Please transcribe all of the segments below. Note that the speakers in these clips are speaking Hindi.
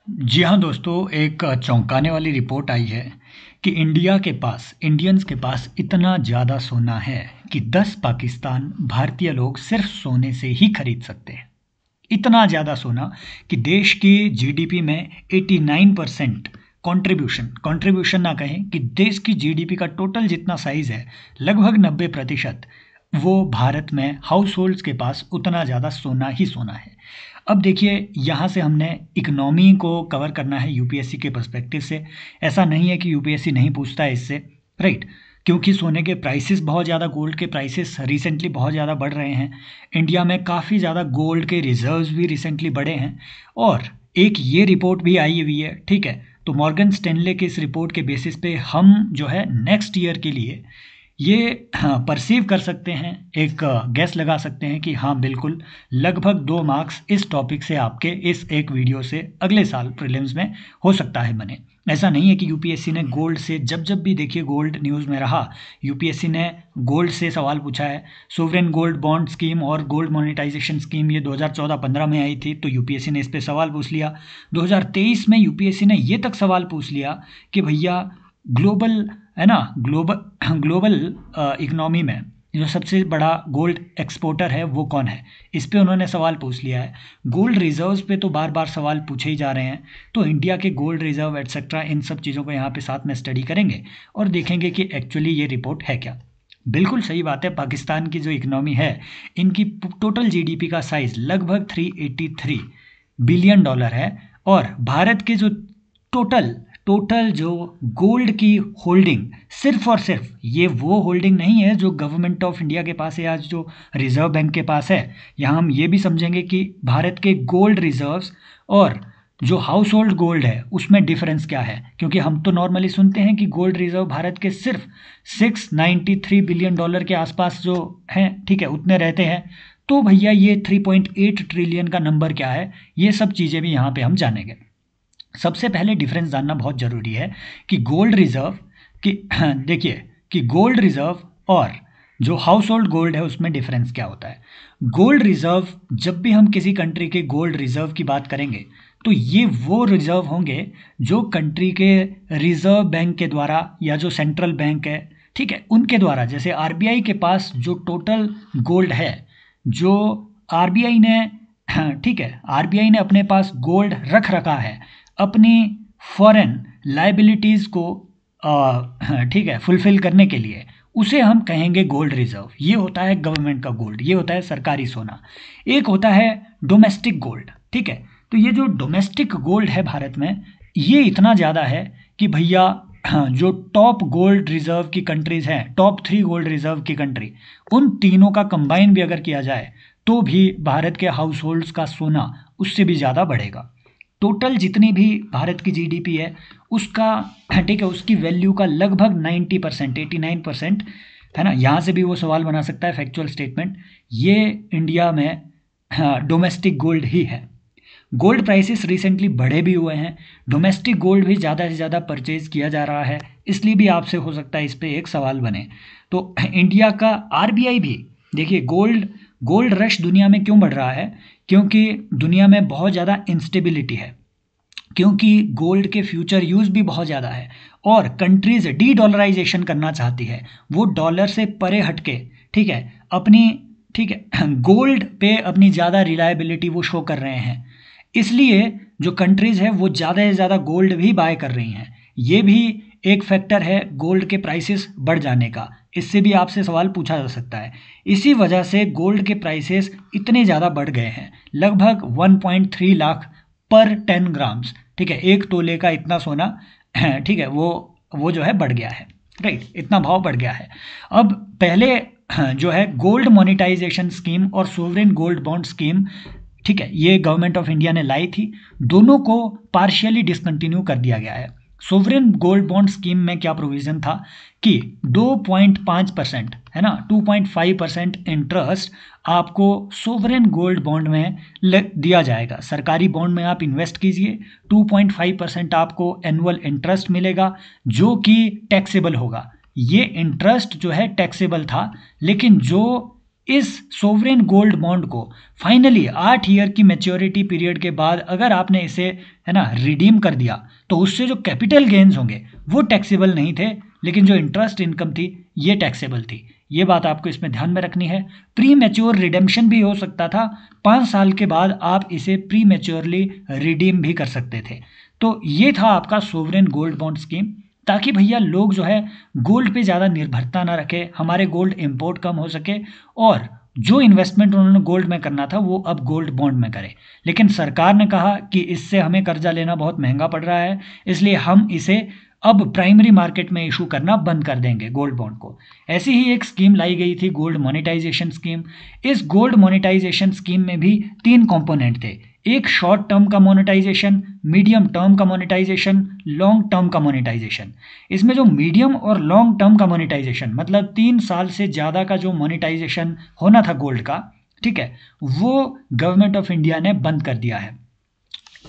जी हाँ दोस्तों, एक चौंकाने वाली रिपोर्ट आई है कि इंडियंस के पास इतना ज़्यादा सोना है कि 10 पाकिस्तान भारतीय लोग सिर्फ सोने से ही खरीद सकते हैं। इतना ज़्यादा सोना कि देश की जीडीपी में 89% कंट्रीब्यूशन ना कहें कि देश की जीडीपी का टोटल जितना साइज़ है, लगभग 90% वो भारत में हाउस होल्ड्स के पास उतना ज़्यादा सोना ही सोना है। अब देखिए, यहाँ से हमने इकोनॉमी को कवर करना है यूपीएससी के पर्सपेक्टिव से। ऐसा नहीं है कि यूपीएससी नहीं पूछता है इससे, राइट? क्योंकि सोने के प्राइसेस बहुत ज़्यादा, गोल्ड के प्राइसेस रिसेंटली बहुत ज़्यादा बढ़ रहे हैं। इंडिया में काफ़ी ज़्यादा गोल्ड के रिजर्व्स भी रिसेंटली बढ़े हैं। और एक ये रिपोर्ट भी आई हुई है, ठीक है? तो मॉर्गन स्टैनले के इस रिपोर्ट के बेसिस पे हम जो है नेक्स्ट ईयर के लिए ये परसीव कर सकते हैं, एक गैस लगा सकते हैं कि हाँ बिल्कुल, लगभग 2 मार्क्स इस टॉपिक से आपके इस एक वीडियो से अगले साल प्रीलिम्स में हो सकता है बने। ऐसा नहीं है कि यूपीएससी ने गोल्ड से, जब जब भी देखिए गोल्ड न्यूज़ में रहा, यूपीएससी ने गोल्ड से सवाल पूछा है। सोवरेन गोल्ड बॉन्ड स्कीम और गोल्ड मोनेटाइजेशन स्कीम ये 2014-15 में आई थी, तो यूपीएससी ने इस पर सवाल पूछ लिया। 2023 में यूपीएससी ने ये तक सवाल पूछ लिया कि भैया ग्लोबल, है ना, ग्लोबल ग्लोबल इकोनॉमी में जो सबसे बड़ा गोल्ड एक्सपोर्टर है वो कौन है, इस पे उन्होंने सवाल पूछ लिया है। गोल्ड रिजर्व्स पे तो बार बार सवाल पूछे ही जा रहे हैं। तो इंडिया के गोल्ड रिजर्व एटसेट्रा, इन सब चीज़ों को यहाँ पे साथ में स्टडी करेंगे और देखेंगे कि एक्चुअली ये रिपोर्ट है क्या। बिल्कुल सही बात है, पाकिस्तान की जो इकोनॉमी है, इनकी टोटल जीडीपी का साइज लगभग 383 बिलियन डॉलर है। और भारत के जो टोटल टोटल जो गोल्ड की होल्डिंग, सिर्फ और सिर्फ ये वो होल्डिंग नहीं है जो गवर्नमेंट ऑफ इंडिया के पास है, आज जो रिजर्व बैंक के पास है। यहाँ हम ये भी समझेंगे कि भारत के गोल्ड रिजर्व्स और जो हाउस होल्ड गोल्ड है उसमें डिफरेंस क्या है। क्योंकि हम तो नॉर्मली सुनते हैं कि गोल्ड रिजर्व भारत के सिर्फ 693 बिलियन डॉलर के आसपास जो हैं, ठीक है, उतने रहते हैं। तो भैया ये 3.8 ट्रिलियन का नंबर क्या है, ये सब चीज़ें भी यहाँ पे हम जानेंगे। सबसे पहले डिफरेंस जानना बहुत ज़रूरी है कि गोल्ड रिजर्व की देखिए कि गोल्ड रिजर्व और जो हाउस होल्ड गोल्ड है उसमें डिफरेंस क्या होता है। गोल्ड रिजर्व, जब भी हम किसी कंट्री के गोल्ड रिजर्व की बात करेंगे तो ये वो रिजर्व होंगे जो कंट्री के रिजर्व बैंक के द्वारा या जो सेंट्रल बैंक है, ठीक है, उनके द्वारा। जैसे आरबीआई के पास जो टोटल गोल्ड है, जो आरबीआई ने ठीक है, आरबीआई ने अपने पास गोल्ड रख रखा है अपनी फॉरेन लाइबिलिटीज़ को ठीक है फुलफिल करने के लिए, उसे हम कहेंगे गोल्ड रिजर्व। ये होता है गवर्नमेंट का गोल्ड, ये होता है सरकारी सोना। एक होता है डोमेस्टिक गोल्ड, ठीक है। तो ये जो डोमेस्टिक गोल्ड है भारत में, ये इतना ज़्यादा है कि भैया जो टॉप गोल्ड रिजर्व की कंट्रीज़ हैं, टॉप 3 गोल्ड रिजर्व की कंट्री, उन तीनों का कंबाइन भी अगर किया जाए तो भी भारत के हाउस होल्ड्स का सोना उससे भी ज़्यादा बढ़ेगा। टोटल जितनी भी भारत की जीडीपी है उसका, ठीक है, उसकी वैल्यू का लगभग 90%, 89%, है ना। यहाँ से भी वो सवाल बना सकता है, फैक्चुअल स्टेटमेंट, ये इंडिया में डोमेस्टिक गोल्ड ही है। गोल्ड प्राइसेस रिसेंटली बढ़े भी हुए हैं, डोमेस्टिक गोल्ड भी ज़्यादा से ज़्यादा परचेज किया जा रहा है। इसलिए भी आपसे हो सकता है इस पे एक सवाल बने। तो इंडिया का आरबीआई भी, देखिए गोल्ड गोल्ड रश दुनिया में क्यों बढ़ रहा है, क्योंकि दुनिया में बहुत ज़्यादा इंस्टेबिलिटी है, क्योंकि गोल्ड के फ्यूचर यूज़ भी बहुत ज़्यादा है और कंट्रीज डी डॉलराइजेशन करना चाहती है। वो डॉलर से परे हटके, ठीक है, अपनी, ठीक है, गोल्ड पे अपनी ज़्यादा रिलायबिलिटी वो शो कर रहे हैं। इसलिए जो कंट्रीज़ है वो ज़्यादा से ज़्यादा गोल्ड भी बाय कर रही हैं। ये भी एक फैक्टर है गोल्ड के प्राइसेस बढ़ जाने का। इससे भी आपसे सवाल पूछा जा सकता है। इसी वजह से गोल्ड के प्राइसेस इतने ज़्यादा बढ़ गए हैं, लगभग 1.3 लाख पर 10 ग्राम्स, ठीक है, एक तोले का इतना सोना, ठीक है, वो जो है बढ़ गया है, राइट, इतना भाव बढ़ गया है। अब पहले जो है गोल्ड मोनेटाइजेशन स्कीम और सोवरेन गोल्ड बॉन्ड स्कीम, ठीक है, ये गवर्नमेंट ऑफ इंडिया ने लाई थी, दोनों को पार्शियली डिसकंटिन्यू कर दिया गया है। सोवरेन गोल्ड बॉन्ड स्कीम में क्या प्रोविज़न था कि 2.5%, है ना, 2.5% इंटरेस्ट आपको सोवरेन गोल्ड बॉन्ड में दिया जाएगा। सरकारी बॉन्ड में आप इन्वेस्ट कीजिए, 2.5% आपको एनुअल इंटरेस्ट मिलेगा जो कि टैक्सेबल होगा। ये इंटरेस्ट जो है टैक्सेबल था, लेकिन जो इस सोवरेन गोल्ड बॉन्ड को फाइनली 8 ईयर की मैच्योरिटी पीरियड के बाद अगर आपने इसे है ना रिडीम कर दिया तो उससे जो कैपिटल गेन्स होंगे वो टैक्सेबल नहीं थे, लेकिन जो इंटरेस्ट इनकम थी ये टैक्सेबल थी। ये बात आपको इसमें ध्यान में रखनी है। प्री मैच्योर रिडेम्पशन भी हो सकता था, 5 साल के बाद आप इसे प्री मैच्योरली रिडीम भी कर सकते थे। तो ये था आपका सोवरेन गोल्ड बॉन्ड स्कीम, ताकि भैया लोग जो है गोल्ड पे ज़्यादा निर्भरता ना रखे, हमारे गोल्ड इंपोर्ट कम हो सके और जो इन्वेस्टमेंट उन्होंने गोल्ड में करना था वो अब गोल्ड बॉन्ड में करें। लेकिन सरकार ने कहा कि इससे हमें कर्जा लेना बहुत महंगा पड़ रहा है, इसलिए हम इसे अब प्राइमरी मार्केट में इशू करना बंद कर देंगे गोल्ड बॉन्ड को। ऐसी ही एक स्कीम लाई गई थी गोल्ड मोनेटाइजेशन स्कीम। इस गोल्ड मोनेटाइजेशन स्कीम में भी 3 कंपोनेंट थे, एक शॉर्ट टर्म का मोनेटाइजेशन, मीडियम टर्म का मोनेटाइजेशन, लॉन्ग टर्म का मोनेटाइजेशन। इसमें जो मीडियम और लॉन्ग टर्म का मोनेटाइजेशन मतलब 3 साल से ज़्यादा का जो मोनेटाइजेशन होना था गोल्ड का, ठीक है, वो गवर्नमेंट ऑफ इंडिया ने बंद कर दिया है।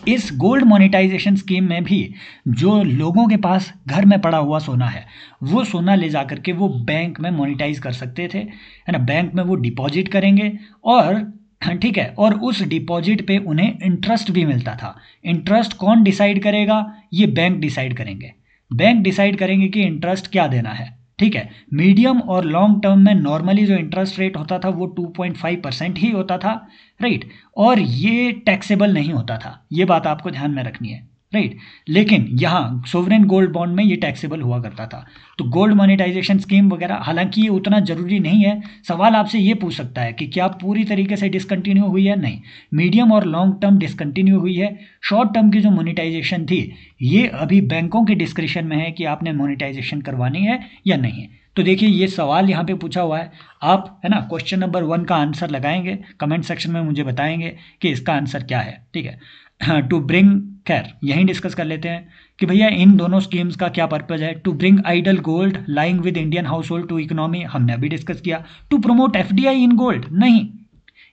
इस गोल्ड मोनेटाइजेशन स्कीम में भी जो लोगों के पास घर में पड़ा हुआ सोना है वो सोना ले जा करके वो बैंक में मोनेटाइज कर सकते थे, है ना, बैंक में वो डिपॉजिट करेंगे और ठीक है, और उस डिपॉजिट पे उन्हें इंटरेस्ट भी मिलता था। इंटरेस्ट कौन डिसाइड करेगा? ये बैंक डिसाइड करेंगे। बैंक डिसाइड करेंगे कि इंटरेस्ट क्या देना है, ठीक है। मीडियम और लॉन्ग टर्म में नॉर्मली जो इंटरेस्ट रेट होता था वो 2.5% ही होता था, राइट, और ये टैक्सेबल नहीं होता था। ये बात आपको ध्यान में रखनी है, राइट। लेकिन यहाँ सोवरेन गोल्ड बॉन्ड में ये टैक्सेबल हुआ करता था। तो गोल्ड मोनेटाइजेशन स्कीम वगैरह हालांकि ये उतना जरूरी नहीं है। सवाल आपसे ये पूछ सकता है कि क्या पूरी तरीके से डिसकंटिन्यू हुई है? नहीं, मीडियम और लॉन्ग टर्म डिसकंटिन्यू हुई है। शॉर्ट टर्म की जो मोनेटाइजेशन थी ये अभी बैंकों के डिस्क्रिप्शन में है कि आपने मोनेटाइजेशन करवानी है या नहीं। तो देखिए ये सवाल यहाँ पे पूछा हुआ है, आप है ना क्वेश्चन नंबर 1 का आंसर लगाएंगे, कमेंट सेक्शन में मुझे बताएंगे कि इसका आंसर क्या है, ठीक है। टू ब्रिंग, खैर यहीं डिस्कस कर लेते हैं कि भैया इन दोनों स्कीम्स का क्या पर्पज है। To bring idle gold lying with Indian household to economy, हमने अभी डिस्कस किया। To promote FDI in gold, नहीं,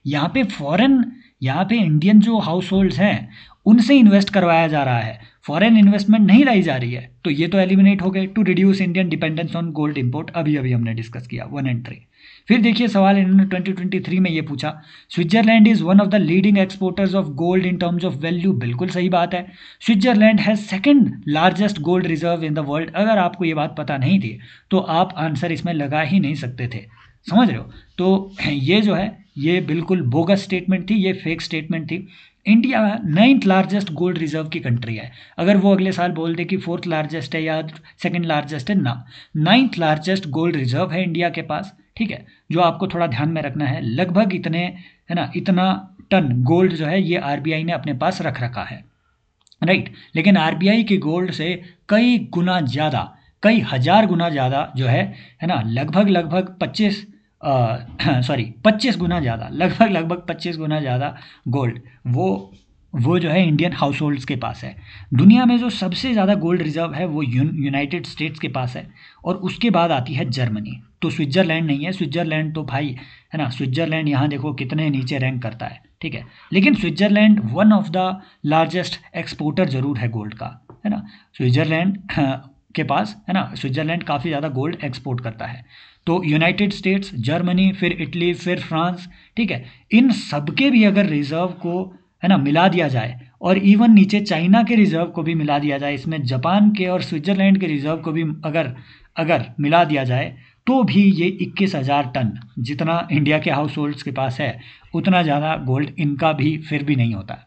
यहाँ पे फॉरेन, यहाँ पे इंडियन जो हाउस होल्ड्स हैं उनसे इन्वेस्ट करवाया जा रहा है, फॉरेन इन्वेस्टमेंट नहीं लाई जा रही है, तो ये तो एलिमिनेट हो गए। To reduce Indian dependence on gold import, अभी अभी हमने डिस्कस किया 1 और 3। फिर देखिए सवाल इन्होंने 2023 में ये पूछा, Switzerland is one of the leading exporters of gold in terms of value. बिल्कुल सही बात है, Switzerland has second largest gold reserve in the world. अगर आपको ये बात पता नहीं थी तो आप आंसर इसमें लगा ही नहीं सकते थे, समझ रहे हो। तो ये जो है ये बिल्कुल बोगस स्टेटमेंट थी, ये फेक स्टेटमेंट थी। India 9th largest gold reserve की कंट्री है। अगर वो अगले साल बोल दे कि 4th लार्जेस्ट है या 2nd लार्जेस्ट है, ना, 9th लार्जेस्ट गोल्ड रिजर्व है इंडिया के पास, ठीक है। जो आपको थोड़ा ध्यान में रखना है, लगभग इतने, है ना, इतना टन गोल्ड जो है ये आरबीआई ने अपने पास रख रखा है, राइट। लेकिन आरबीआई के गोल्ड से कई गुना ज़्यादा, कई हजार गुना ज़्यादा जो है ना, लगभग 25 गुना ज़्यादा, लगभग 25 गुना ज़्यादा गोल्ड वो जो है इंडियन हाउस होल्ड्स के पास है। दुनिया में जो सबसे ज़्यादा गोल्ड रिजर्व है वो यूनाइटेड स्टेट्स के पास है और उसके बाद आती है जर्मनी। तो स्विट्जरलैंड नहीं है, स्विट्जरलैंड तो भाई है ना, स्विट्जरलैंड यहाँ देखो कितने नीचे रैंक करता है, ठीक है। लेकिन Switzerland one of the largest exporter जरूर है गोल्ड का, है ना, स्विट्जरलैंड के पास, है ना, स्विट्जरलैंड काफ़ी ज़्यादा गोल्ड एक्सपोर्ट करता है। तो यूनाइटेड स्टेट्स, जर्मनी, फिर इटली, फिर फ्रांस, ठीक है, इन सबके भी अगर रिजर्व को, है ना, मिला दिया जाए और इवन नीचे चाइना के रिजर्व को भी मिला दिया जाए, इसमें जापान के और स्विट्जरलैंड के रिजर्व को भी अगर मिला दिया जाए तो भी ये 21,000 टन जितना इंडिया के हाउस होल्ड्स के पास है उतना ज़्यादा गोल्ड इनका भी फिर भी नहीं होता।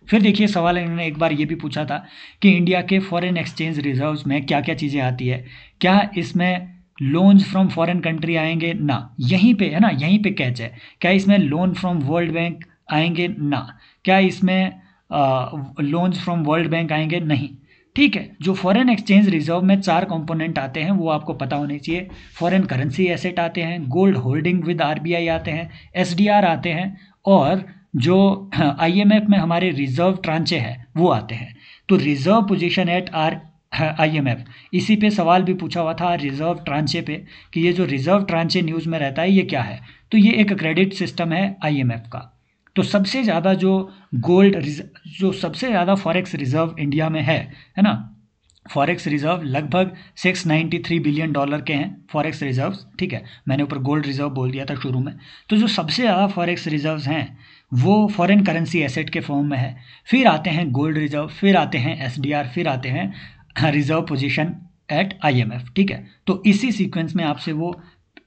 फिर देखिए सवाल इन्होंने एक बार ये भी पूछा था कि इंडिया के फॉरेन एक्सचेंज रिजर्व्स में क्या क्या चीज़ें आती है, क्या इसमें लोन्स फ्रॉम फॉरेन कंट्री आएंगे? ना, यहीं पे है ना, यहीं पे कैच है। क्या इसमें लोन फ्रॉम वर्ल्ड बैंक आएंगे? ना। क्या इसमें लोन्स फ्रॉम वर्ल्ड बैंक आएंगे? नहीं, ठीक है। जो फॉरेन एक्सचेंज रिजर्व में 4 कंपोनेंट आते हैं वो आपको पता होने चाहिए। फॉरेन करेंसी एसेट आते हैं, गोल्ड होल्डिंग विद आरबीआई आते हैं, एसडीआर आते हैं और जो आईएमएफ में हमारे रिजर्व ट्रांचे हैं वो आते हैं। तो रिजर्व पोजीशन एट आईएमएफ, इसी पे सवाल भी पूछा हुआ था रिजर्व ट्रांचे पे कि ये जो रिजर्व ट्रांचे न्यूज़ में रहता है ये क्या है, तो ये एक क्रेडिट सिस्टम है आईएमएफ का। तो सबसे ज़्यादा जो गोल्ड, जो सबसे ज़्यादा फॉरेक्स रिजर्व इंडिया में है ना, फॉरेक्स रिजर्व लगभग $693 बिलियन के हैं फॉरेक्स रिजर्व्स, ठीक है। मैंने ऊपर गोल्ड रिजर्व बोल दिया था शुरू में। तो जो सबसे ज़्यादा फॉरेक्स रिजर्व्स हैं वो फॉरेन करेंसी एसेट के फॉर्म में है। फिर आते हैं गोल्ड रिजर्व, फिर आते हैं एसडीआर, फिर आते हैं रिजर्व पोजीशन एट आईएमएफ, ठीक है। तो इसी सीक्वेंस में आपसे वो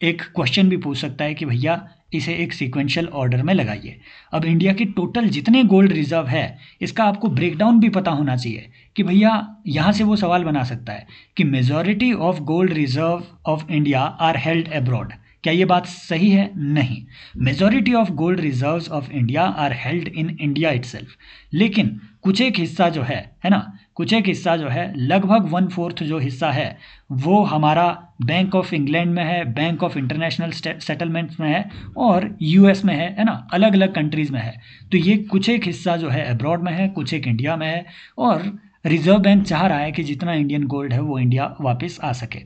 एक क्वेश्चन भी पूछ सकता है कि भैया इसे एक सीक्वेंशियल ऑर्डर में लगाइए। अब इंडिया की टोटल जितने गोल्ड रिजर्व है इसका आपको ब्रेकडाउन भी पता होना चाहिए कि भैया यहाँ से वो सवाल बना सकता है कि majority of gold reserve of India are held abroad. क्या ये बात सही है? नहीं। Majority of gold reserves of India are held in India itself. लेकिन कुछ एक हिस्सा जो है ना, कुछ एक हिस्सा जो है लगभग 1/4 जो हिस्सा है वो हमारा बैंक ऑफ इंग्लैंड में है, बैंक ऑफ इंटरनेशनल सेटलमेंट्स में है और यूएस में है ना, अलग अलग कंट्रीज़ में है। तो ये कुछ एक हिस्सा जो है अब्रॉड में है, कुछ एक इंडिया में है और रिजर्व बैंक चाह रहा है कि जितना इंडियन गोल्ड है वो इंडिया वापस आ सके।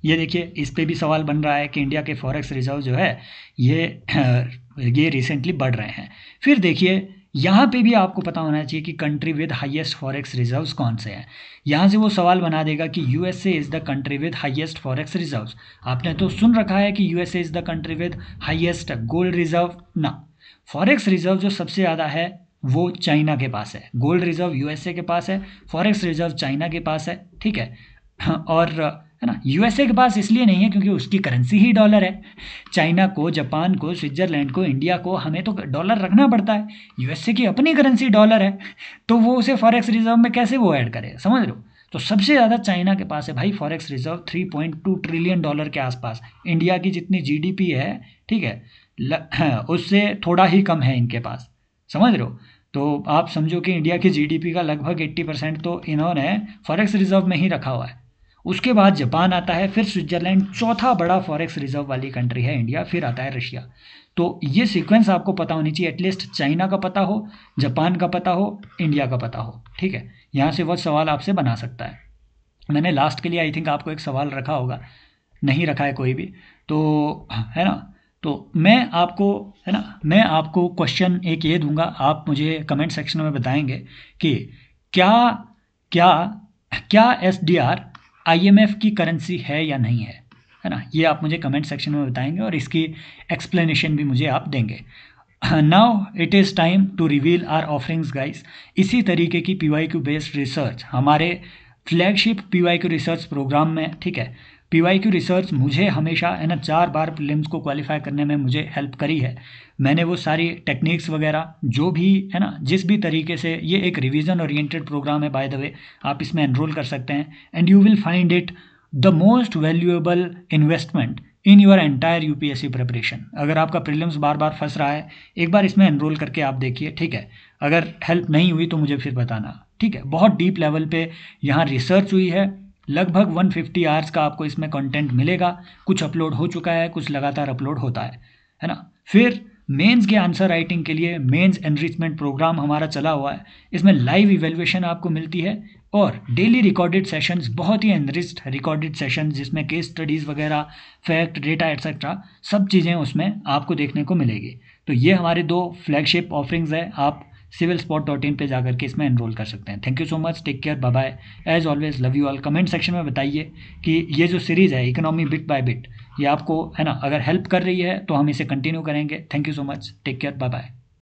ये देखिए इस पे भी सवाल बन रहा है कि इंडिया के फॉरेक्स रिजर्व जो है ये रिसेंटली बढ़ रहे हैं। फिर देखिए यहाँ पे भी आपको पता होना चाहिए कि country with highest forex reserves कौन से हैं। यहाँ से वो सवाल बना देगा कि USA is the country with highest forex reserves. आपने तो सुन रखा है कि USA is the country with highest gold reserve ना। फॉरेक्स रिजर्व जो सबसे ज़्यादा है वो चाइना के पास है। गोल्ड रिजर्व यूएसए के पास है, फॉरेक्स रिजर्व चाइना के पास है, ठीक है। और है ना, यूएसए के पास इसलिए नहीं है क्योंकि उसकी करेंसी ही डॉलर है। चाइना को, जापान को, स्विट्जरलैंड को, इंडिया को हमें तो डॉलर रखना पड़ता है। यूएसए की अपनी करेंसी डॉलर है तो वो उसे फॉरेक्स रिजर्व में कैसे वो ऐड करे, समझ लो। तो सबसे ज़्यादा चाइना के पास है भाई फॉरेक्स रिजर्व, $3.2 ट्रिलियन के आसपास। इंडिया की जितनी जीडीपी है, ठीक है, उससे थोड़ा ही कम है इनके पास, समझ रहे हो। तो आप समझो कि इंडिया की जीडीपी का लगभग 80% तो इन्होंने फॉरेक्स रिजर्व में ही रखा हुआ है। उसके बाद जापान आता है, फिर स्विट्जरलैंड, चौथा बड़ा फॉरेक्स रिजर्व वाली कंट्री है इंडिया, फिर आता है रशिया। तो ये सीक्वेंस आपको पता होनी चाहिए, एटलीस्ट चाइना का पता हो, जापान का पता हो, इंडिया का पता हो, ठीक है। यहाँ से वो सवाल आपसे बना सकता है। मैंने लास्ट के लिए आई थिंक आपको एक सवाल रखा होगा, नहीं रखा है कोई भी तो, है ना। तो मैं आपको क्वेश्चन एक ये दूंगा, आप मुझे कमेंट सेक्शन में बताएंगे कि क्या क्या क्या एसडीआर आईएमएफ की करेंसी है या नहीं है ना। ये आप मुझे कमेंट सेक्शन में बताएंगे और इसकी एक्सप्लेनेशन भी मुझे आप देंगे। Now it is time to reveal our offerings guys. इसी तरीके की पीवाईक्यू बेस्ड रिसर्च हमारे फ्लैगशिप पीवाईक्यू रिसर्च प्रोग्राम में, ठीक है। पीवाईक्यू रिसर्च मुझे हमेशा है ना 4 बार प्रीलिम्स को क्वालिफाई करने में मुझे हेल्प करी है। मैंने वो सारी टेक्निक्स वगैरह जो भी है ना, जिस भी तरीके से, ये एक रिवीजन ओरिएंटेड प्रोग्राम है बाय द वे, आप इसमें एनरोल कर सकते हैं and you will find it the most valuable investment in your entire UPSC preparation. अगर आपका प्रीलिम्स बार बार फंस रहा है, एक बार इसमें एनरोल करके आप देखिए, ठीक है। अगर हेल्प नहीं हुई तो मुझे फिर बताना, ठीक है। बहुत डीप लेवल पे यहाँ रिसर्च हुई है, लगभग 150 आवर्स का आपको इसमें कंटेंट मिलेगा। कुछ अपलोड हो चुका है, कुछ लगातार अपलोड होता है ना। फिर मेंस के आंसर राइटिंग के लिए मेंस एनरिचमेंट प्रोग्राम हमारा चला हुआ है। इसमें लाइव इवेल्युएशन आपको मिलती है और डेली रिकॉर्डेड सेशंस, बहुत ही एनरिच्ड रिकॉर्डेड सेशंस जिसमें केस स्टडीज़ वगैरह, फैक्ट, डेटा एटसेट्रा सब चीज़ें उसमें आपको देखने को मिलेगी। तो ये हमारे 2 फ्लैगशिप ऑफरिंग्स है, आप civilspot.in पे जाकर के इसमें एनरोल कर सकते हैं। Thank you so much, take care, bye bye, as always love you all. Comment section में बताइए कि ये जो सीरीज़ है इकोनॉमी बिट बाय बिट, ये आपको है ना अगर हेल्प कर रही है तो हम इसे कंटिन्यू करेंगे। Thank you so much, take care, bye bye.